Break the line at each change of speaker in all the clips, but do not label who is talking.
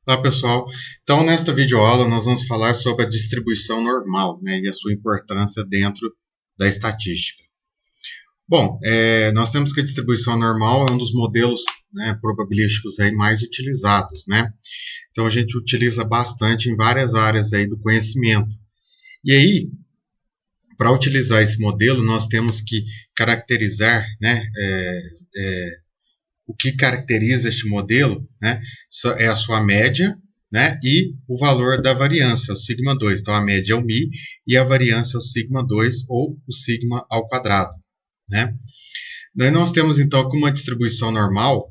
Olá, pessoal. Então, nesta videoaula, nós vamos falar sobre a distribuição normal, né, e a sua importância dentro da estatística. Bom, nós temos que a distribuição normal é um dos modelos, né, probabilísticos aí mais utilizados, né? Então, a gente utiliza bastante em várias áreas aí do conhecimento. E aí, para utilizar esse modelo, nós temos que caracterizar, né, o que caracteriza este modelo, né, é a sua média, né, e o valor da variância, o sigma 2. Então, a média é o μ e a variância é o sigma 2, ou o sigma ao quadrado. Né? Daí nós temos, então, que uma distribuição normal,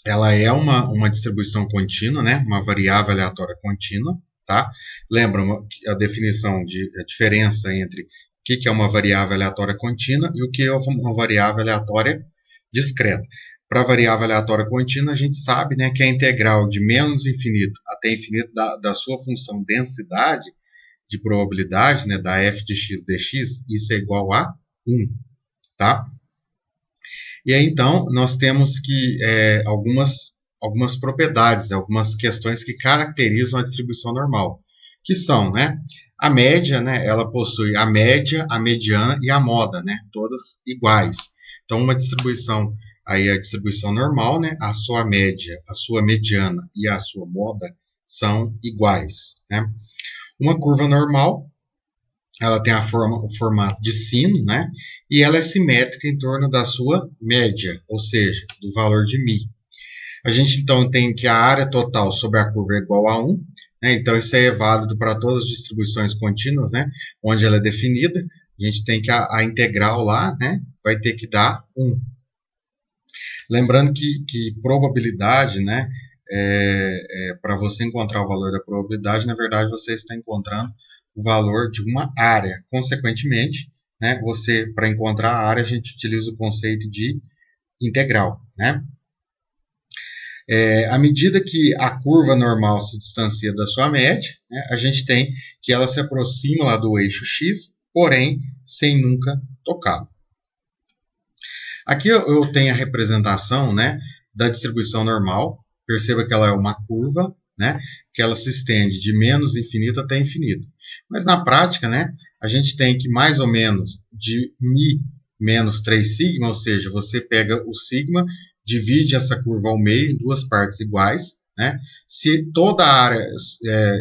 ela é uma distribuição contínua, né, uma variável aleatória contínua. Tá? Lembra a definição, a diferença entre o que é uma variável aleatória contínua e o que é uma variável aleatória discreta. Para a variável aleatória contínua, a gente sabe, né, que a integral de menos infinito até infinito da sua função densidade de probabilidade, né, da f de x dx, isso é igual a 1. Tá? E aí, então, nós temos que algumas propriedades, algumas questões que caracterizam a distribuição normal, que são, né, a média, né, ela possui a média, a mediana e a moda, né, todas iguais. Então, uma distribuição, aí a distribuição normal, né, a sua média, a sua mediana e a sua moda são iguais. Né? Uma curva normal, ela tem o formato de sino, né? E ela é simétrica em torno da sua média, ou seja, do valor de μ. A gente então tem que a área total sobre a curva é igual a 1, né? Então isso aí é válido para todas as distribuições contínuas, né? Onde ela é definida. A gente tem que a integral lá, né, vai ter que dar 1. Lembrando que probabilidade, né, para você encontrar o valor da probabilidade, na verdade você está encontrando o valor de uma área. Consequentemente, né, para encontrar a área, a gente utiliza o conceito de integral. Né? À medida que a curva normal se distancia da sua média, né, a gente tem que ela se aproxima lá do eixo x, porém sem nunca tocá-lo. Aqui eu tenho a representação, né, da distribuição normal. Perceba que ela é uma curva, né, que ela se estende de menos infinito até infinito. Mas na prática, né, a gente tem que mais ou menos de μ menos 3 sigma, ou seja, você pega o sigma, divide essa curva ao meio em duas partes iguais. Né? Se toda a área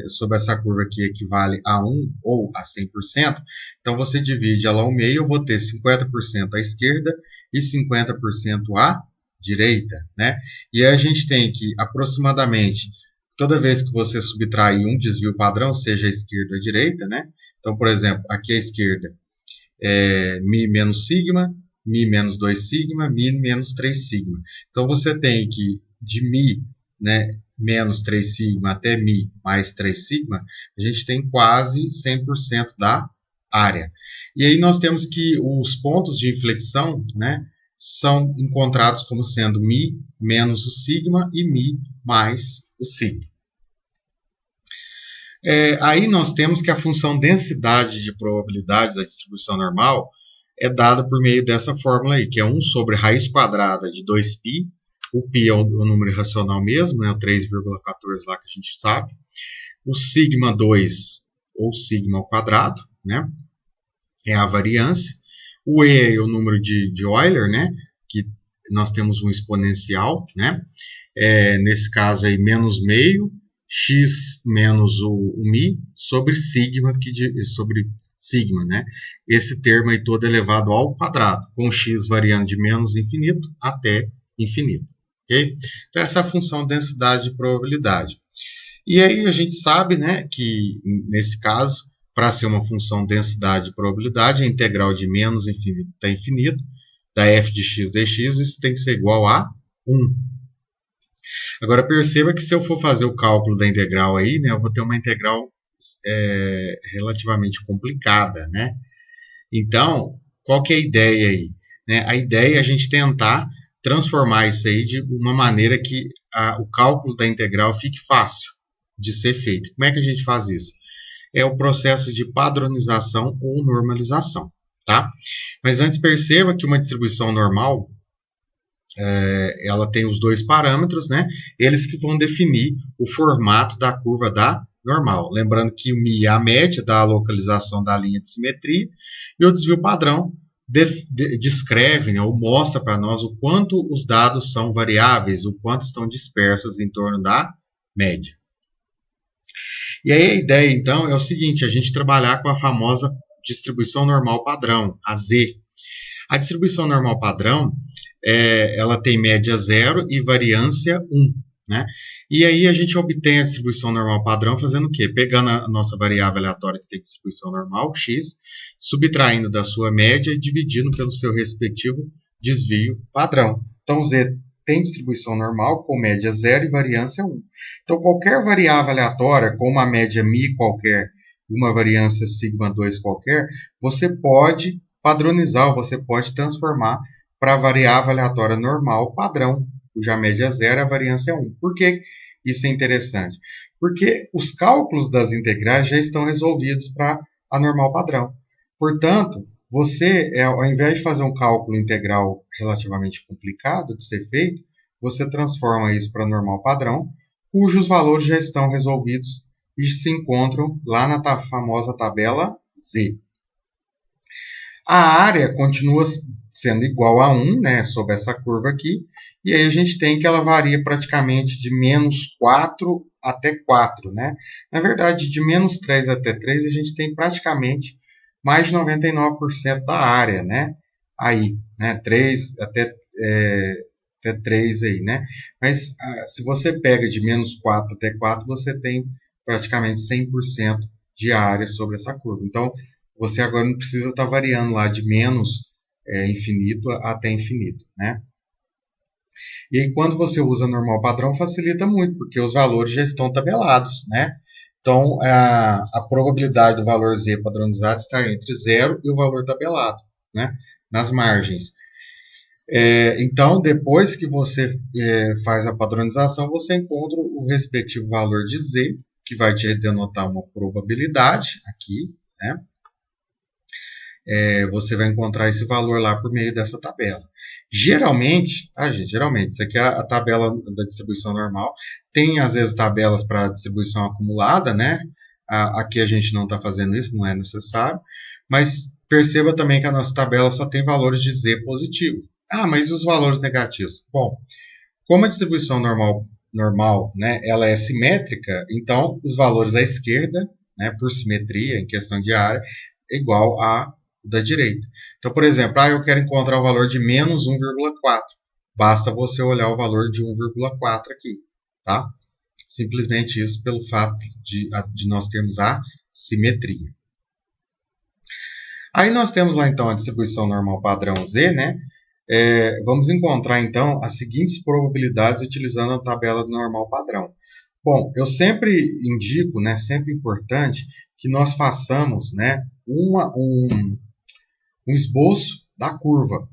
sobre essa curva aqui equivale a 1 ou a 100%, então você divide ela ao meio, eu vou ter 50% à esquerda e 50% à direita. Né? E aí a gente tem que aproximadamente, toda vez que você subtrair um desvio padrão, seja a esquerda ou a direita, né? Então, por exemplo, aqui à esquerda é μ menos sigma, μ menos 2 sigma, μ menos 3 sigma. Então, você tem que de μ, né, menos 3 sigma até μ mais 3 sigma, a gente tem quase 100% da área. E aí nós temos que os pontos de inflexão, né, são encontrados como sendo μ menos o sigma e μ mais o sigma. Aí nós temos que a função densidade de probabilidades da distribuição normal é dada por meio dessa fórmula aí, que é 1 sobre raiz quadrada de 2π. O π é o número irracional mesmo, né, o 3,14 lá que a gente sabe. O sigma 2, ou sigma ao quadrado, né, é a variância. O e é o número de Euler, né, que nós temos um exponencial, né, nesse caso aí menos meio, x menos o μ sobre sigma, sobre sigma, né? Esse termo aí todo elevado ao quadrado, com x variando de menos infinito até infinito. Okay? Então, essa é a função densidade de probabilidade. E aí a gente sabe, né, que nesse caso, para ser uma função densidade de probabilidade, a integral de menos infinito até infinito, da f de x dx, isso tem que ser igual a 1. Agora perceba que se eu for fazer o cálculo da integral aí, né, eu vou ter uma integral relativamente complicada, né? Então, qual que é a ideia aí? Né? A ideia é a gente tentar transformar isso aí de uma maneira que o cálculo da integral fique fácil de ser feito. Como é que a gente faz isso? É o processo de padronização ou normalização. Tá? Mas antes perceba que uma distribuição normal ela tem os dois parâmetros, né? Eles que vão definir o formato da curva da normal. Lembrando que o μ é a média da localização da linha de simetria e o desvio padrão descreve, né, ou mostra para nós o quanto os dados são variáveis, o quanto estão dispersos em torno da média. E aí a ideia, então, é o seguinte, a gente trabalhar com a famosa distribuição normal padrão, a Z. A distribuição normal padrão, ela tem média 0 e variância 1, né? E aí a gente obtém a distribuição normal padrão fazendo o quê? Pegando a nossa variável aleatória que tem distribuição normal, x, subtraindo da sua média e dividindo pelo seu respectivo desvio padrão. Então, Z tem distribuição normal com média 0 e variância 1. Então, qualquer variável aleatória, com uma média μ qualquer e uma variância σ2 qualquer, você pode padronizar, você pode transformar para a variável aleatória normal padrão, cuja média é 0 e a variância é 1. Por que isso é interessante? Porque os cálculos das integrais já estão resolvidos para a normal padrão. Portanto, você, ao invés de fazer um cálculo integral relativamente complicado de ser feito, você transforma isso para a normal padrão, cujos valores já estão resolvidos e se encontram lá na famosa tabela Z. A área continua sendo igual a 1, né, sob essa curva aqui, e aí a gente tem que ela varia praticamente de menos 4 até 4, né? Na verdade, de menos 3 até 3, a gente tem praticamente mais de 99% da área, né? Aí, né? 3 até 3 aí, né? Mas se você pega de menos 4 até 4, você tem praticamente 100% de área sobre essa curva. Então, você agora não precisa estar variando lá de menos infinito até infinito, né? E aí, quando você usa normal padrão, facilita muito, porque os valores já estão tabelados, né? Então, a probabilidade do valor Z padronizado está entre 0 e o valor tabelado, né? Nas margens. Então, depois que você faz a padronização, você encontra o respectivo valor de Z, que vai te denotar uma probabilidade aqui, né? Você vai encontrar esse valor lá por meio dessa tabela. Geralmente, geralmente, isso aqui é a tabela da distribuição normal. Tem, às vezes, tabelas para distribuição acumulada, né? Aqui a gente não está fazendo isso, não é necessário. Mas perceba também que a nossa tabela só tem valores de Z positivo. Mas e os valores negativos? Bom, como a distribuição normal, né, ela é simétrica, então os valores à esquerda, né, por simetria, em questão de área, é igual a da direita. Então, por exemplo, eu quero encontrar o valor de menos 1,4. Basta você olhar o valor de 1,4 aqui, tá? Simplesmente isso pelo fato de nós termos a simetria. Aí nós temos lá, então, a distribuição normal padrão Z, né? Vamos encontrar, então, as seguintes probabilidades utilizando a tabela do normal padrão. Bom, eu sempre indico, né, sempre importante, que nós façamos, né, um esboço da curva,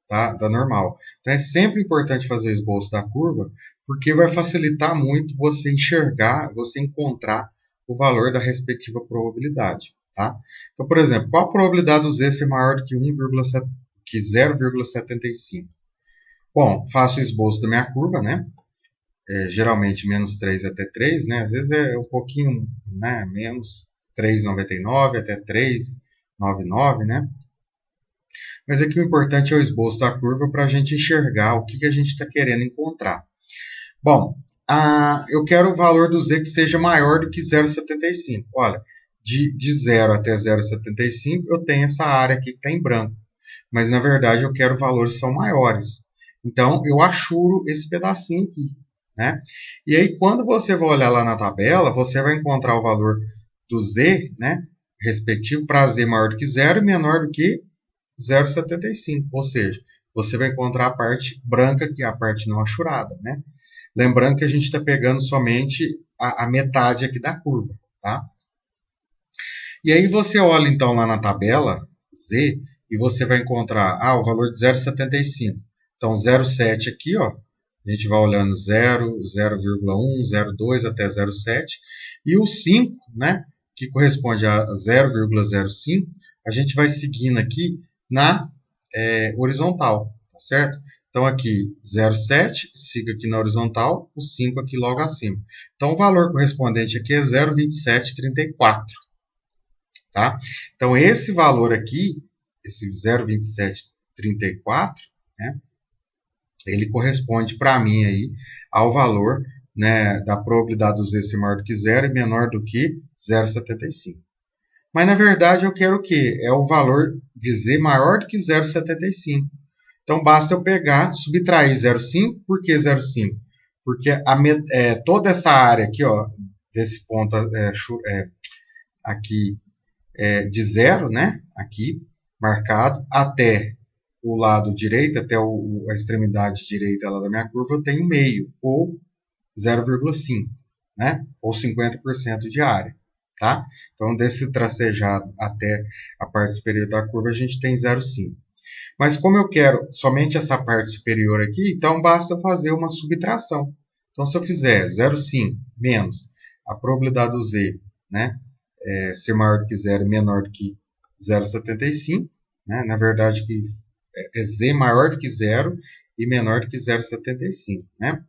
tá? Da normal. Então é sempre importante fazer o esboço da curva, porque vai facilitar muito você enxergar, você encontrar o valor da respectiva probabilidade. Tá? Então, por exemplo, qual a probabilidade do Z ser maior do que 0,75? Bom, faço o esboço da minha curva, né? Geralmente menos 3 até 3, né? Às vezes é um pouquinho, né? Menos 3,99 até 3,99, né? Mas aqui o importante é o esboço da curva para a gente enxergar o que a gente está querendo encontrar. Bom, eu quero o valor do Z que seja maior do que 0,75. Olha, de 0 até 0,75 eu tenho essa área aqui que está em branco. Mas na verdade eu quero valores que são maiores. Então eu achuro esse pedacinho aqui, né? E aí quando você vai olhar lá na tabela, você vai encontrar o valor do Z, né, respectivo para Z maior do que 0 e menor do que 0,75, ou seja, você vai encontrar a parte branca, que é a parte não achurada, né? Lembrando que a gente está pegando somente a metade aqui da curva, tá? E aí você olha então lá na tabela Z e você vai encontrar o valor de 0,75. Então 0,7 aqui, ó, a gente vai olhando 0, 0,1, 0,2 até 0,7 e o 5, né, que corresponde a 0,05, a gente vai seguindo aqui na horizontal, tá certo? Então, aqui 0,7, siga aqui na horizontal, o 5 aqui logo acima. Então, o valor correspondente aqui é 0,2734. Tá? Então, esse valor aqui, esse 0,2734, né, ele corresponde para mim aí ao valor, né, da probabilidade do Z ser maior do que zero e menor do que 0,75. Mas, na verdade, eu quero o quê? É o valor de Z maior do que 0,75. Então, basta eu pegar, subtrair 0,5. Por que 0,5? Porque toda essa área aqui, ó, desse ponto aqui de zero, né, aqui, marcado, até o lado direito, até a extremidade direita lá da minha curva, eu tenho meio, ou 0,5, né, ou 50% de área. Tá? Então, desse tracejado até a parte superior da curva, a gente tem 0,5. Mas como eu quero somente essa parte superior aqui, então basta fazer uma subtração. Então, se eu fizer 0,5 menos a probabilidade do Z, né, ser maior do que zero e menor do que 0,75, né, na verdade é Z maior do que zero e menor do que 0,75, né?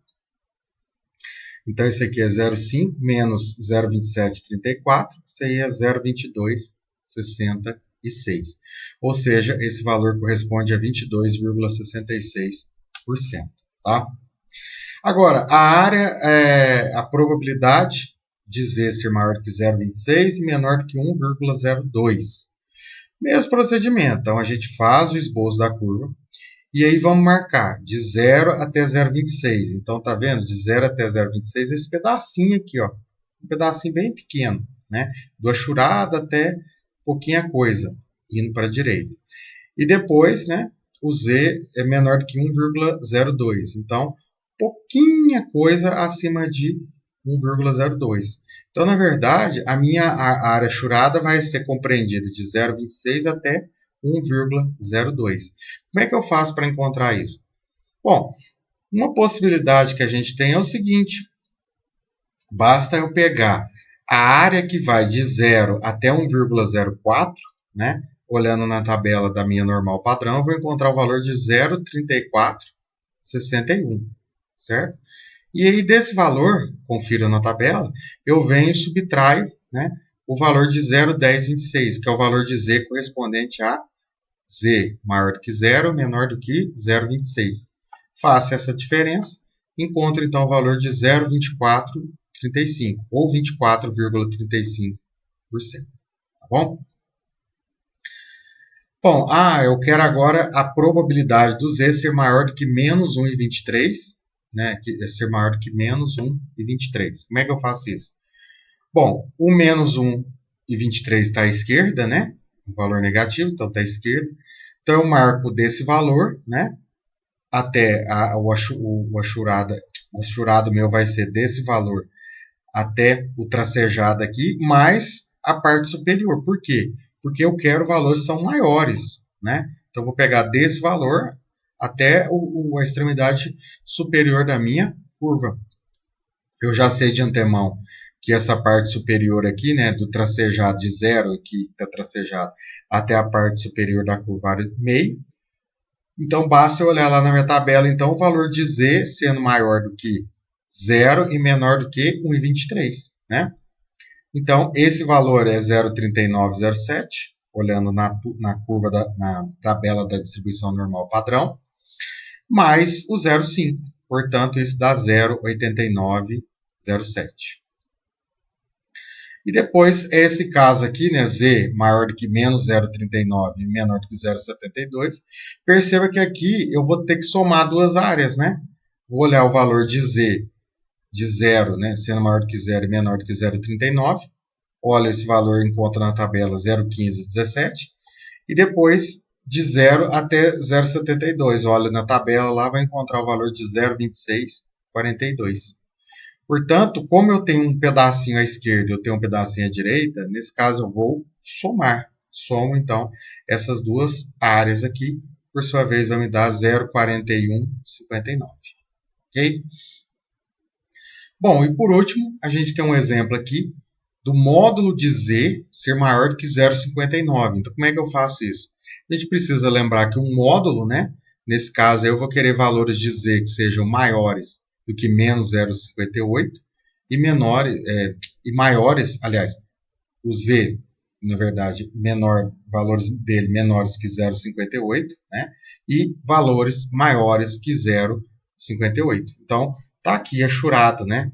Então, isso aqui é 0,5 menos 0,2734, isso aí é 0,2266. Ou seja, esse valor corresponde a 22,66%. Tá? Agora, a probabilidade de Z ser maior do que 0,26 e menor do que 1,02. Mesmo procedimento. Então, a gente faz o esboço da curva. E aí vamos marcar de 0 até 0,26. Então, tá vendo? De 0 até 0,26, esse pedacinho aqui, ó. Um pedacinho bem pequeno, né? Do achurado até pouquinha coisa, indo para a direita. E depois, né? O Z é menor do que 1,02. Então, pouquinha coisa acima de 1,02. Então, na verdade, a minha área achurada vai ser compreendida de 0,26 até 1,02. Como é que eu faço para encontrar isso? Bom, uma possibilidade que a gente tem é o seguinte. Basta eu pegar a área que vai de 0 até 1,04, né? Olhando na tabela da minha normal padrão, eu vou encontrar o valor de 0,3461, certo? E aí, desse valor, confira na tabela, eu venho e subtraio, né, o valor de 0,1026, que é o valor de Z correspondente a Z maior do que zero, menor do que 0,26. Faça essa diferença, encontre então o valor de 0,2435, ou 24,35%. Tá bom? Bom, eu quero agora a probabilidade do Z ser maior do que menos 1,23, né? Ser maior do que menos 1,23. Como é que eu faço isso? Bom, o menos 1,23 está à esquerda, né? O valor negativo, então está à esquerda. Então, eu marco desse valor, né? Até o achurado meu vai ser desse valor até o tracejado aqui, mais a parte superior. Por quê? Porque eu quero valores que são maiores, né? Então, eu vou pegar desse valor até a extremidade superior da minha curva. Eu já sei de antemão que essa parte superior aqui, né, do tracejado de zero, que está tracejado, até a parte superior da curva meio. Então, basta eu olhar lá na minha tabela, então, o valor de Z sendo maior do que zero e menor do que 1,23, né? Então, esse valor é 0,3907, olhando na curva na tabela da distribuição normal padrão, mais o 0,5. Portanto, isso dá 0,8907. E depois, esse caso aqui, né, Z maior do que menos 0,39 e menor do que 0,72, perceba que aqui eu vou ter que somar duas áreas, né? Vou olhar o valor de Z de 0, né, sendo maior do que 0 e menor do que 0,39. Olha esse valor, encontro na tabela 0,1517. E depois, de 0 até 0,72. Olha na tabela lá, vai encontrar o valor de 0,2642. Portanto, como eu tenho um pedacinho à esquerda e eu tenho um pedacinho à direita, nesse caso eu vou somar. Somo, então, essas duas áreas aqui. Por sua vez, vai me dar 0,4159. Ok? Bom, e por último, a gente tem um exemplo aqui do módulo de Z ser maior do que 0,59. Então, como é que eu faço isso? A gente precisa lembrar que um módulo, né, Nesse caso, eu vou querer valores de z que sejam maiores do que menos 0,58 e maiores, aliás, o z, na verdade, valores dele menores que 0,58, né? E valores maiores que 0,58. Então, tá aqui achurado, né?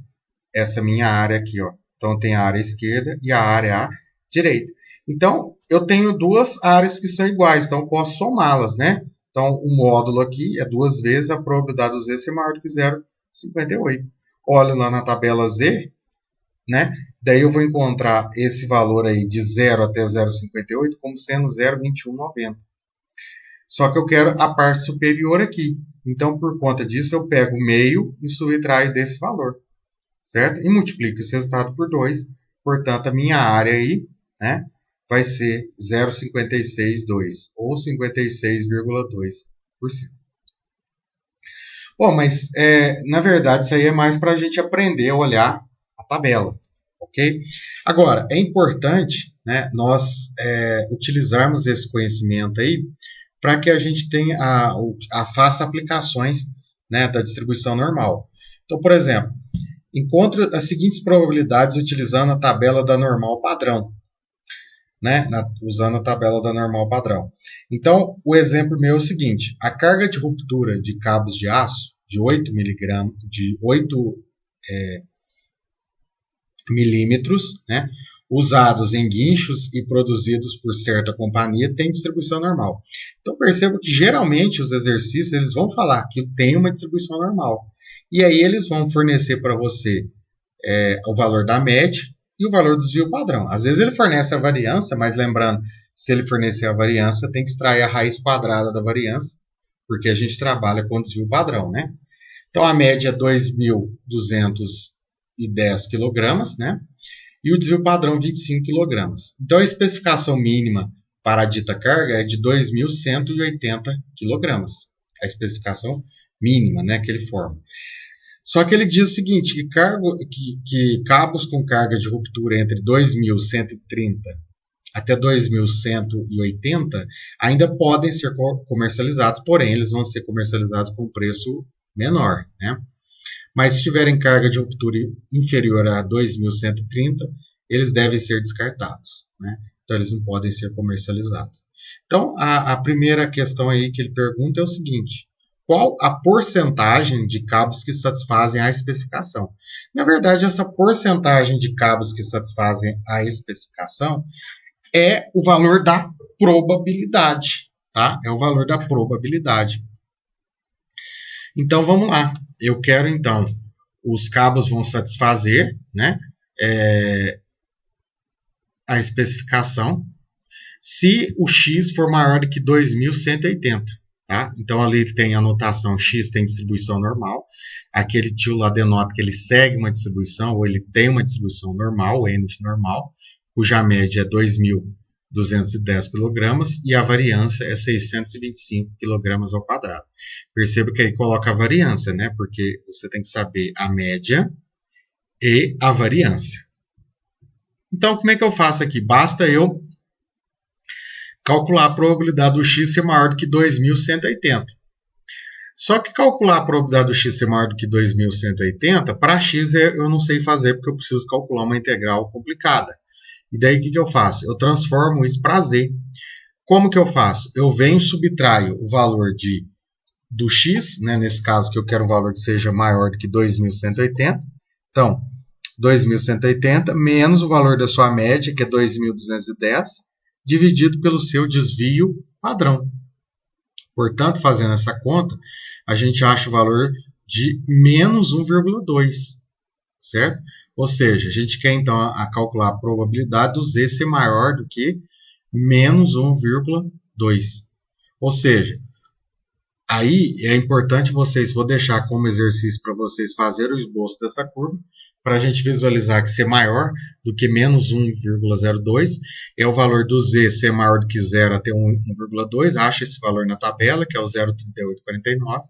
Essa minha área aqui, ó. Então, tem a área esquerda e a área direita. Então, eu tenho duas áreas que são iguais, então eu posso somá-las, né? Então, o módulo aqui é 2 vezes a probabilidade do z ser maior do que 0,58. Olho lá na tabela Z, né? Daí eu vou encontrar esse valor aí de 0 até 0,58 como sendo 0,2190. Só que eu quero a parte superior aqui. Então, por conta disso, eu pego o meio e subtraio desse valor, certo? E multiplico esse resultado por 2. Portanto, a minha área aí, né, vai ser 0,562 ou 56,2%. Bom, mas na verdade isso aí é mais para a gente aprender a olhar a tabela, ok? Agora, é importante, né, nós utilizarmos esse conhecimento aí para que a gente tenha faça aplicações, né, da distribuição normal. Então, por exemplo, encontre as seguintes probabilidades utilizando a tabela da normal padrão, né, usando a tabela da normal padrão. Então, o exemplo meu é o seguinte: a carga de ruptura de cabos de aço de 8 milímetros, né, usados em guinchos e produzidos por certa companhia, tem distribuição normal. Então, perceba que geralmente os exercícios eles vão falar que tem uma distribuição normal. E aí eles vão fornecer para você o valor da média e o valor do desvio padrão. Às vezes ele fornece a variância, mas lembrando, se ele fornecer a variância, tem que extrair a raiz quadrada da variância, porque a gente trabalha com desvio padrão, né? Então a média é 2.210 kg, né? E o desvio padrão 25 kg. Então a especificação mínima para a dita carga é de 2.180 kg. A especificação mínima, né, que ele forma. Só que ele diz o seguinte, que cabos com carga de ruptura entre 2.130 até 2.180 ainda podem ser comercializados, porém eles vão ser comercializados com preço menor, né? Mas se tiverem carga de ruptura inferior a 2.130, eles devem ser descartados, né? Então eles não podem ser comercializados. Então a primeira questão aí que ele pergunta é o seguinte: qual a porcentagem de cabos que satisfazem a especificação? Na verdade, essa porcentagem de cabos que satisfazem a especificação é o valor da probabilidade, tá? É o valor da probabilidade. Então, vamos lá. Eu quero, então, os cabos vão satisfazer, né, a especificação se o X for maior do que 2.180. Tá? Então, ali tem a notação X tem distribuição normal. Aquele tio lá denota que ele segue uma distribuição, ou ele tem uma distribuição normal, N de normal, cuja média é 2.210 kg e a variância é 625 kg ao quadrado. Perceba que aí coloca a variância, né? Porque você tem que saber a média e a variância. Então, como é que eu faço aqui? Basta eu calcular a probabilidade do X ser maior do que 2.180. Só que calcular a probabilidade do X ser maior do que 2.180, para X eu não sei fazer, porque eu preciso calcular uma integral complicada. E daí o que eu faço? Eu transformo isso para Z. Como que eu faço? Eu venho e subtraio o valor do X, né, nesse caso que eu quero um valor que seja maior do que 2.180. Então, 2.180 menos o valor da sua média, que é 2.210, dividido pelo seu desvio padrão. Portanto, fazendo essa conta, a gente acha o valor de menos 1,2, certo? Ou seja, a gente quer então calcular a probabilidade do Z ser maior do que menos 1,2. Ou seja, aí é importante vocês, vou deixar como exercício para vocês fazerem o esboço dessa curva, para a gente visualizar que ser maior do que menos 1,02 é o valor do Z ser maior do que 0 até 1,2, acha esse valor na tabela, que é o 0,3849,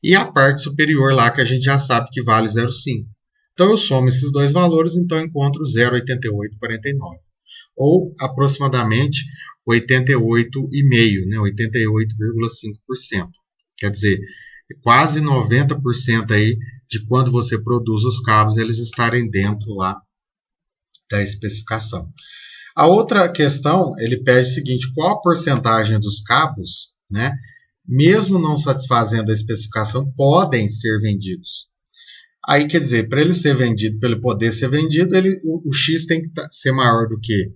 e a parte superior lá que a gente já sabe que vale 0,5. Então eu somo esses dois valores, então eu encontro 0,8849, ou aproximadamente 88,5%, né, 88,5%. Quer dizer, quase 90% aí de quando você produz os cabos, eles estarem dentro lá da especificação. A outra questão, ele pede o seguinte, qual a porcentagem dos cabos, né, mesmo não satisfazendo a especificação, podem ser vendidos. Aí, quer dizer, para ele ser vendido, para ele poder ser vendido, o X tem que ser maior do que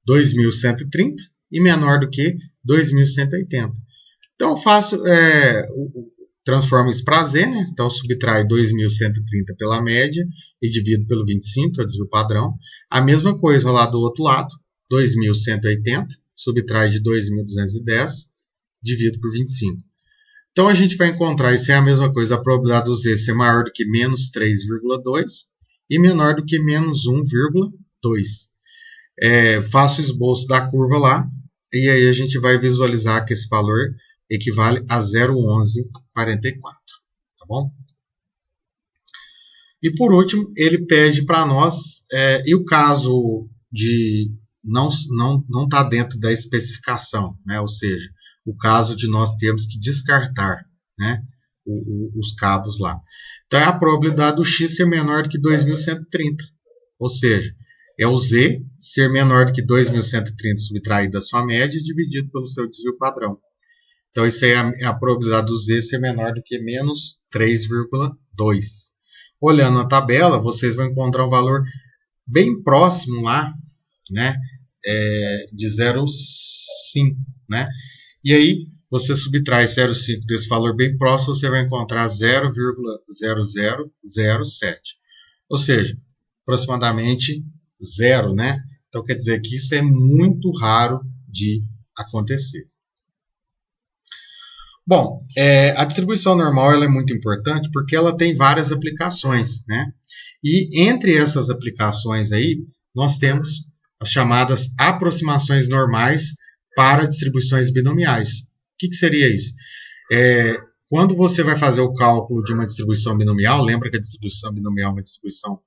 2.130 e menor do que 2.180. Então, eu faço, transformo isso para Z, né? Então, subtrai 2.130 pela média e divido pelo 25, que é o desvio padrão. A mesma coisa lá do outro lado, 2.180, subtrai de 2.210, divido por 25. Então, a gente vai encontrar, isso é a mesma coisa, a probabilidade do Z ser maior do que menos 3,2 e menor do que menos 1,2. Faço o esboço da curva lá, e aí a gente vai visualizar que esse valor equivale a 0,1144. Tá bom? E por último, ele pede para nós, e o caso de não tá dentro da especificação, né? Ou seja, o caso de nós termos que descartar, né, os cabos lá. Então, é a probabilidade do X ser menor do que 2.130. Ou seja, é o Z ser menor do que 2.130 subtraído da sua média dividido pelo seu desvio padrão. Então, isso aí é a probabilidade do Z ser menor do que menos 3,2. Olhando a tabela, vocês vão encontrar um valor bem próximo lá, né, de 0,5, né? E aí, você subtrai 0,5 desse valor bem próximo, você vai encontrar 0,0007. Ou seja, aproximadamente 0, né? Então, quer dizer que isso é muito raro de acontecer. Bom, a distribuição normal ela é muito importante porque ela tem várias aplicações, né? E entre essas aplicações aí, nós temos as chamadas aproximações normais para distribuições binomiais. O que seria isso? Quando você vai fazer o cálculo de uma distribuição binomial, lembra que a distribuição binomial é uma distribuição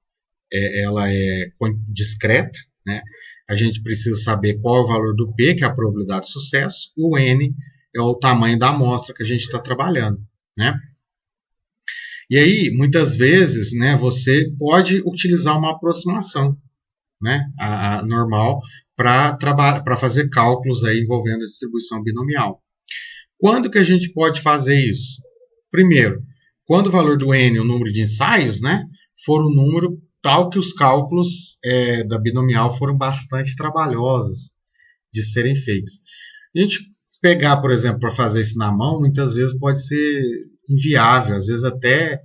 ela é discreta, né? A gente precisa saber qual é o valor do P, que é a probabilidade de sucesso, o N é o tamanho da amostra que a gente está trabalhando, né? E aí, muitas vezes, né, você pode utilizar uma aproximação, né, a normal, para fazer cálculos aí envolvendo a distribuição binomial. Quando que a gente pode fazer isso? Primeiro, quando o valor do N, o número de ensaios, né, for um número tal que os cálculos da binomial foram bastante trabalhosos de serem feitos. A gente pegar, por exemplo, para fazer isso na mão, muitas vezes pode ser inviável, às vezes até,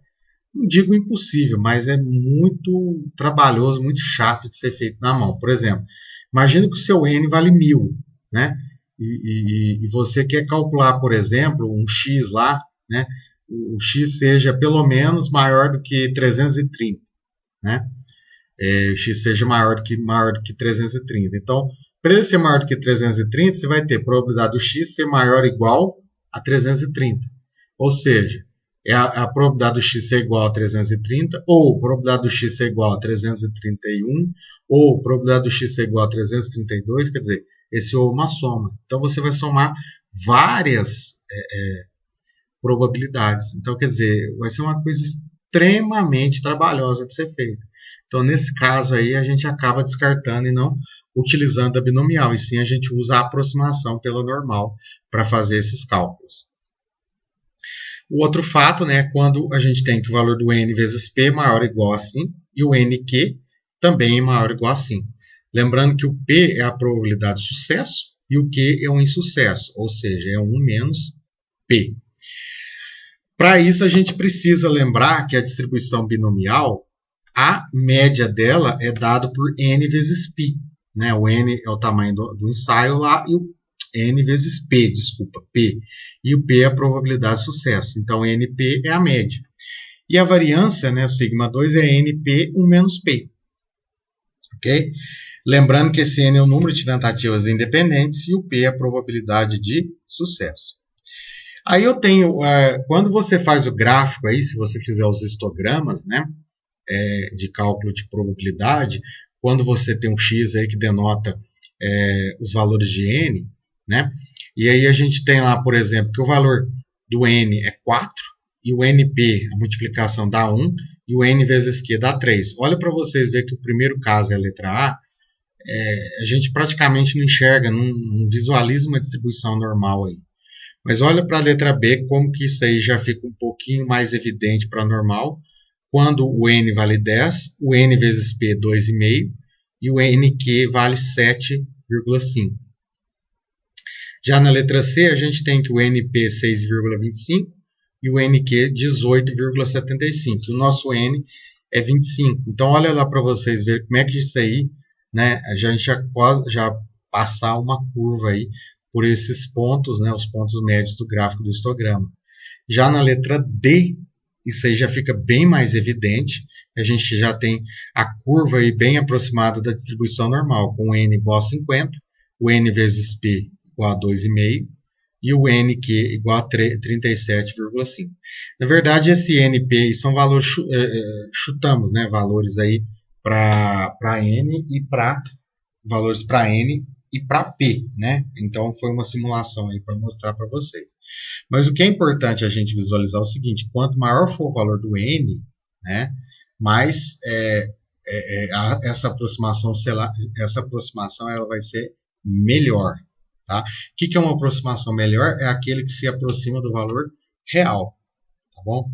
não digo impossível, mas é muito trabalhoso, muito chato de ser feito na mão. Por exemplo, imagina que o seu N vale 1.000, né? E você quer calcular, por exemplo, um X lá, né? O X seja pelo menos maior do que 330, né? O X seja maior do que 330. Então, para ele ser maior do que 330, você vai ter probabilidade do X ser maior ou igual a 330. Ou seja, a probabilidade do X ser igual a 330, ou a probabilidade do X ser igual a 331, ou a probabilidade do X ser igual a 332, quer dizer, esse é uma soma. Então, você vai somar várias probabilidades. Então, quer dizer, vai ser uma coisa extremamente trabalhosa de ser feita. Então, nesse caso aí, a gente acaba descartando e não utilizando a binomial, e sim a gente usa a aproximação pela normal para fazer esses cálculos. O outro fato, né, é quando a gente tem que o valor do N vezes P é maior ou igual a 5, e o NQ também é maior ou igual a 5. Lembrando que o P é a probabilidade de sucesso e o Q é um insucesso, ou seja, é 1 menos P. Para isso, a gente precisa lembrar que a distribuição binomial, a média dela é dada por N vezes π. Né? O N é o tamanho do ensaio lá, e o N vezes P, desculpa, P. E o P é a probabilidade de sucesso. Então, NP é a média. E a variância, né, o sigma 2, é NP 1 menos P. Ok? Lembrando que esse N é o número de tentativas independentes e o P é a probabilidade de sucesso. Aí eu tenho, quando você faz o gráfico aí, se você fizer os histogramas, né, de cálculo de probabilidade, quando você tem um X aí que denota os valores de N, né, e aí a gente tem lá, por exemplo, que o valor do N é 4, e o NP, a multiplicação dá 1, e o N vezes Q dá 3. Olha para vocês verem que o primeiro caso é a letra A, a gente praticamente não enxerga, não visualiza uma distribuição normal aí. Mas olha para a letra B, como que isso aí já fica um pouquinho mais evidente para normal, quando o N vale 10, o N vezes P 2,5 e o NQ vale 7,5. Já na letra C, a gente tem que o NP 6,25 e o NQ 18,75. O nosso N é 25. Então, olha lá para vocês verem como é que isso aí, né, a gente já passar uma curva aí por esses pontos, né, os pontos médios do gráfico do histograma. Já na letra D, isso aí já fica bem mais evidente. A gente já tem a curva aí bem aproximada da distribuição normal, com o N igual a 50, o N vezes P igual a 2,5 e o NQ igual a 37,5. Na verdade, esse NP são valores, chutamos, né, valores aí para N e para valores para N e para P, né? Então foi uma simulação aí para mostrar para vocês. Mas o que é importante a gente visualizar é o seguinte: quanto maior for o valor do N, né, mais essa aproximação ela vai ser melhor. Tá? O que é uma aproximação melhor? É aquele que se aproxima do valor real. Tá bom?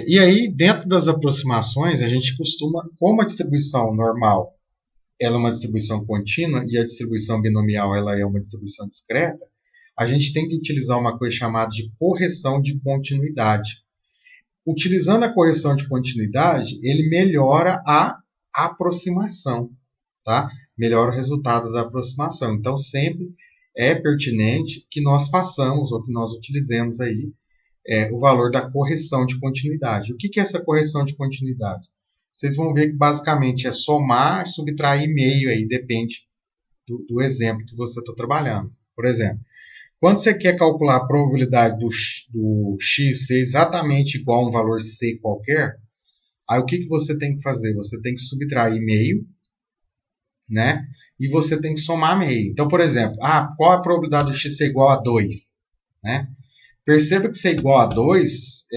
E aí, dentro das aproximações, a gente costuma, como a distribuição normal ela é uma distribuição contínua e a distribuição binomial ela é uma distribuição discreta, a gente tem que utilizar uma coisa chamada de correção de continuidade. Utilizando a correção de continuidade, ele melhora a aproximação, tá? Melhora o resultado da aproximação. Então, sempre é pertinente que nós façamos ou que nós utilizemos aí o valor da correção de continuidade. O que é essa correção de continuidade? Vocês vão ver que basicamente é somar, subtrair meio, aí depende do exemplo que você está trabalhando. Por exemplo, quando você quer calcular a probabilidade do x ser exatamente igual a um valor c qualquer, aí o que você tem que fazer? Você tem que subtrair meio, né? E você tem que somar meio. Então, por exemplo, qual a probabilidade do x ser igual a 2? Né? Perceba que ser igual a 2,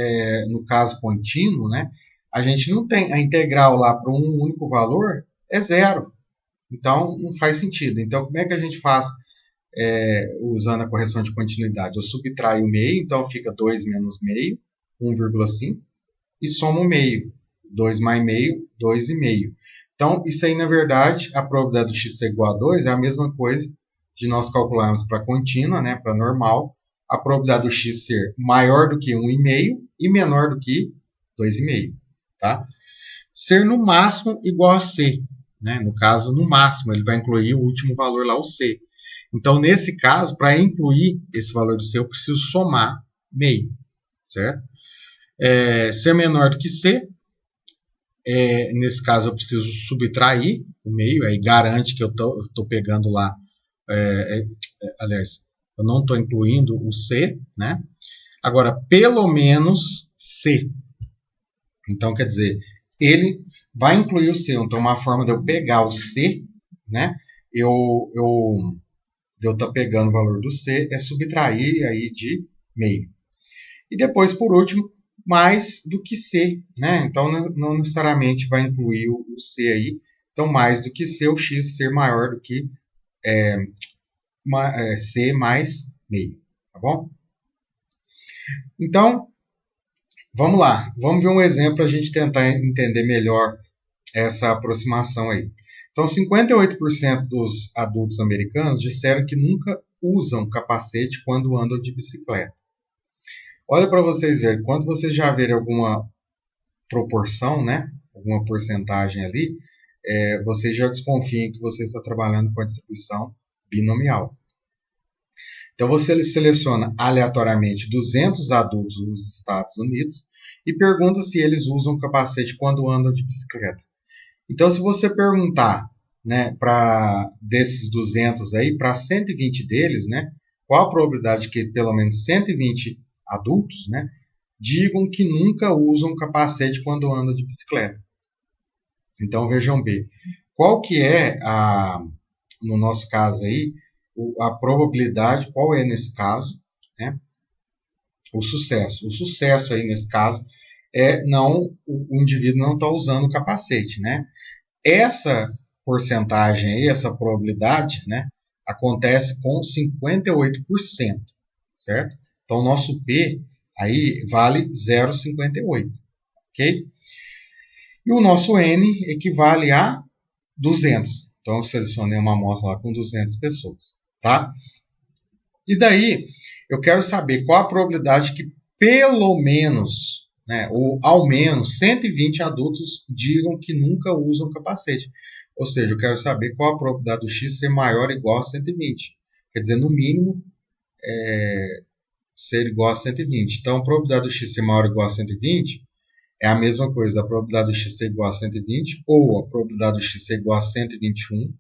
no caso contínuo, né? A gente não tem a integral lá para um único valor, é zero. Então, não faz sentido. Então, como é que a gente faz usando a correção de continuidade? Eu subtraio o meio, então fica 2 menos meio, 1,5, e somo o meio. 2 mais meio, 2,5. Então, isso aí, na verdade, a probabilidade do x ser igual a 2 é a mesma coisa de nós calcularmos para contínua, né, para normal, a probabilidade do x ser maior do que 1,5 e menor do que 2,5. Tá? Ser no máximo igual a C. Né? No caso, no máximo, ele vai incluir o último valor lá, o C. Então, nesse caso, para incluir esse valor do C, eu preciso somar meio. Certo? Ser menor do que C, nesse caso, eu preciso subtrair o meio, aí garante que eu estou pegando lá. Aliás, eu não estou incluindo o C. Né? Agora, pelo menos C. Então, quer dizer, ele vai incluir o C. Então, uma forma de eu pegar o C, né? Eu estar pegando o valor do C é subtrair aí de meio. E depois, por último, mais do que C, né? Então, não necessariamente vai incluir o C aí. Então, mais do que C, o x ser maior do que C mais meio, tá bom? Então, vamos lá, vamos ver um exemplo para a gente tentar entender melhor essa aproximação aí. Então, 58% dos adultos americanos disseram que nunca usam capacete quando andam de bicicleta. Olha para vocês verem, quando vocês já verem alguma proporção, né, alguma porcentagem ali, vocês já desconfiem que você está trabalhando com a distribuição binomial. Então, você seleciona aleatoriamente 200 adultos nos Estados Unidos e pergunta se eles usam capacete quando andam de bicicleta. Então, se você perguntar, né, desses 200 aí, para 120 deles, né, qual a probabilidade que pelo menos 120 adultos, né, digam que nunca usam capacete quando andam de bicicleta? Então, vejam bem, qual que é, no nosso caso aí, a probabilidade, qual é nesse caso, né, o sucesso. O sucesso aí nesse caso é não o indivíduo não está usando o capacete, né? Essa porcentagem aí, essa probabilidade, né, acontece com 58%, certo? Então, o nosso P aí vale 0,58, ok? E o nosso N equivale a 200. Então, eu selecionei uma amostra lá com 200 pessoas, tá? E daí, eu quero saber qual a probabilidade que pelo menos, né, ou ao menos 120 adultos digam que nunca usam capacete. Ou seja, eu quero saber qual a probabilidade do X ser maior ou igual a 120. Quer dizer, no mínimo, ser igual a 120. Então, a probabilidade do X ser maior ou igual a 120 é a mesma coisa da probabilidade do X ser igual a 120 ou a probabilidade do X ser igual a 121,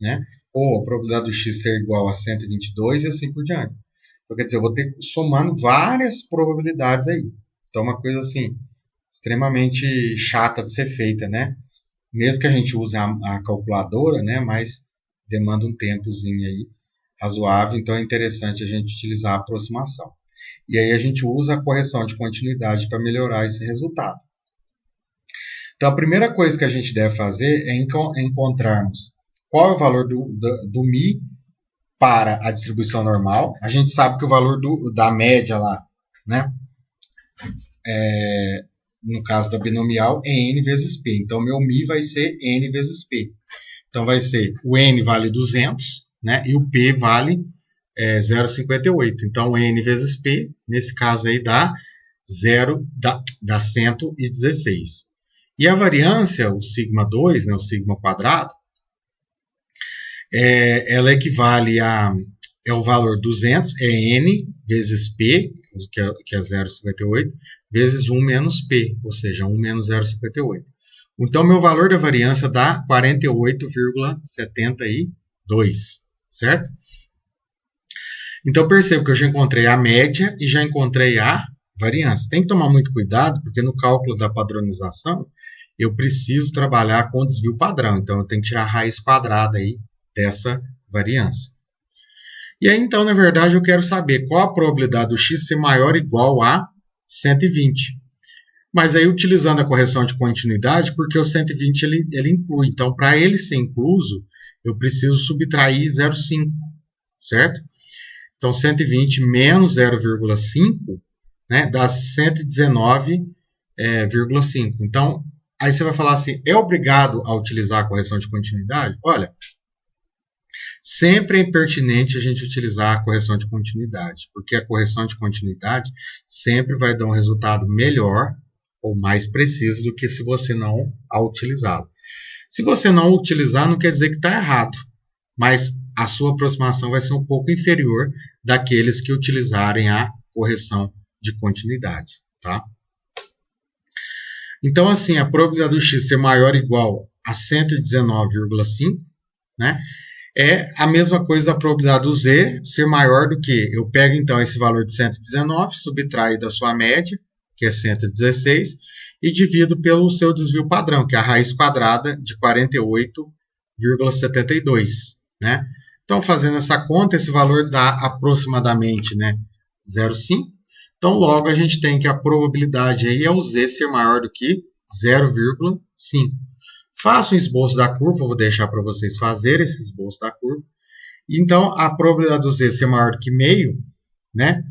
né? Ou a probabilidade do X ser igual a 122 e assim por diante. Então, quer dizer, eu vou ter somando várias probabilidades aí. Então, uma coisa assim, extremamente chata de ser feita, né? Mesmo que a gente use a calculadora, né? Mas demanda um tempozinho aí razoável, então é interessante a gente utilizar a aproximação. E aí a gente usa a correção de continuidade para melhorar esse resultado. Então, a primeira coisa que a gente deve fazer é encontrarmos qual é o valor do μ para a distribuição normal. A gente sabe que o valor da média lá, né, no caso da binomial, é n vezes p. Então, meu μ vai ser n vezes p. Então, vai ser o n vale 200, né, e o p vale 0,58. Então, n vezes p, nesse caso aí, dá 116. E a variância, o sigma 2, né, o sigma quadrado, ela equivale a o valor 200, é n vezes p, que é 0,58, vezes 1 menos p, ou seja, 1 menos 0,58. Então, meu valor da variância dá 48,72, certo? Então, percebo que eu já encontrei a média e já encontrei a variância. Tem que tomar muito cuidado, porque no cálculo da padronização, eu preciso trabalhar com desvio padrão. Então, eu tenho que tirar a raiz quadrada aí dessa variância. E aí, então, na verdade, eu quero saber qual a probabilidade do x ser maior ou igual a 120. Mas aí, utilizando a correção de continuidade, porque o 120 ele inclui. Então, para ele ser incluso, eu preciso subtrair 0,5, certo? Então, 120 menos 0,5, né, dá 119,5. Então, aí você vai falar assim, é obrigado a utilizar a correção de continuidade? Olha, sempre é pertinente a gente utilizar a correção de continuidade, porque a correção de continuidade sempre vai dar um resultado melhor ou mais preciso do que se você não a utilizá-la. Se você não utilizar, não quer dizer que está errado, mas a sua aproximação vai ser um pouco inferior daqueles que utilizarem a correção de continuidade, tá? Então, assim, a probabilidade do x ser maior ou igual a 119,5, né, é a mesma coisa da probabilidade do z ser maior do que, eu pego então esse valor de 119, subtraio da sua média, que é 116, e divido pelo seu desvio padrão, que é a raiz quadrada de 48,72, né? Então, fazendo essa conta, esse valor dá aproximadamente, né, 0,5. Então, logo, a gente tem que a probabilidade aí é o z ser maior do que 0,5. Faço um esboço da curva, vou deixar para vocês fazerem esse esboço da curva. Então, a probabilidade do z ser maior do que meio, né,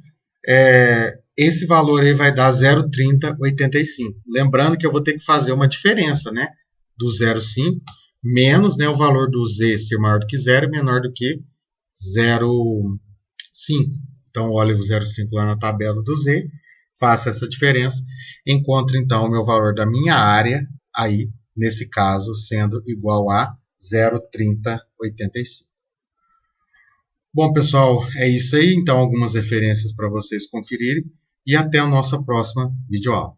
esse valor aí vai dar 0,3085. Lembrando que eu vou ter que fazer uma diferença, né, do 0,5 menos, né, o valor do z ser maior do que 0 e menor do que 0,5. Então, olho o 0,5 lá na tabela do z, faço essa diferença, encontro então o meu valor da minha área, aí, nesse caso, sendo igual a 0,3085. Bom, pessoal, é isso aí. Então, algumas referências para vocês conferirem e até a nossa próxima videoaula.